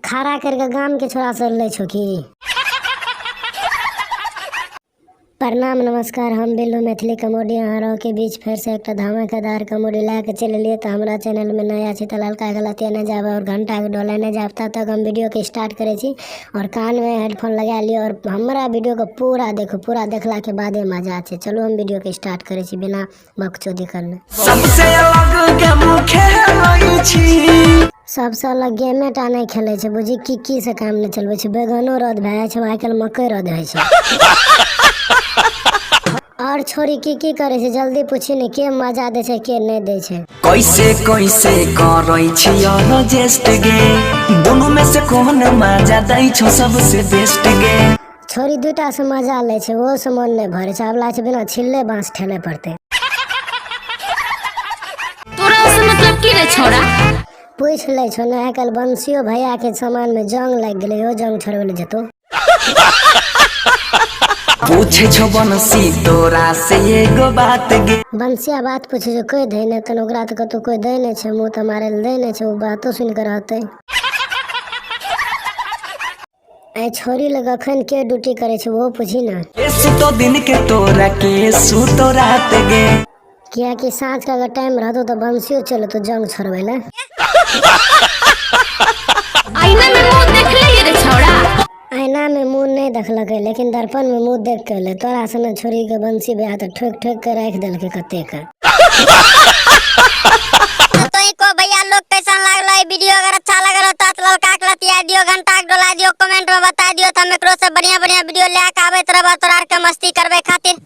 खड़ा करके गाम के छोरा से ले छो की। प्रणाम नमस्कार, हम बिल्लू मैथिली कॉमेडी अहाँ के बीच फिर से एक धमाकेदार कॉमेडी ला के चल लिए। तो हमारा चैनल में नया छी तो ललका गलतिया नहीं जाए और घंटा के डोले नहीं जाए तब तक हम वीडियो के स्टार्ट करे छी। और कान में हेडफोन लगा लियो और हमारा वीडियो को पूरा देखो, पूरा देखला के बाद मजा आछे। चलो हम वीडियो के स्टार्ट करे छी बिना बकचोदी करने। सबसे अलग गेमे टा नहीं खेले छे, बुझी की से काम नहीं चलबे छे। बैगनो रद भए जाए छे, आजकल मकई रद होय छे। और छोरी की करे छे जल्दी पूछी ने, के मजा दे छे के नहीं दे छे। कैसे कैसे करई छी जेस्ट गे, दोनों में से कौन मजा दई छो सबसे बेस्ट गे। छोरी दूटा से मजा ले छे, वो से मन नहीं भरे छे। अब लागे बिना छिल्ले बांस ठेले पड़ते। तोरा से मतलब की रे छोरा? पूछ ले छो ना, आजकल बंसियो भैया के सामान में जंग लग गेले, ओ जंग छोड़वे ले जतो। पूछे छो बंसी तोरा से एगो बात गे। बंसिया बात पूछे छो, कोई दे ने तन ओकरा त कतो कोई दे ने छे, मुंह त मारे दे ने छे। वो बातो सुन कर रहते। ए छोरी लग अखन के ड्यूटी करे छे वो पूछी ना। सुतो दिन के तोरा के सुतो रात गे। किया कि सांझ का अगर टाइम रहतो तो बंसियो चलो तो जंग छोड़वे ले। आईना में मुंह देख ले रे छोरा। आईना में मुंह नहीं देखलक, लेकिन दर्पण में मुंह देख के ले। तोरा सन छोरी के बंसी ब्याह तो ठोक ठोक के रख देल के कते का। तो इको भैया लोग कैसा लागलो है वीडियो? अगर अच्छा लगे हो तो ललका के लतिया दियो, घंटा के डोला दियो, कमेंट में बता दियो। तो हम एकरो से बढ़िया बढ़िया वीडियो लेके आबे तरह तोरा के मस्ती करबे खातिर।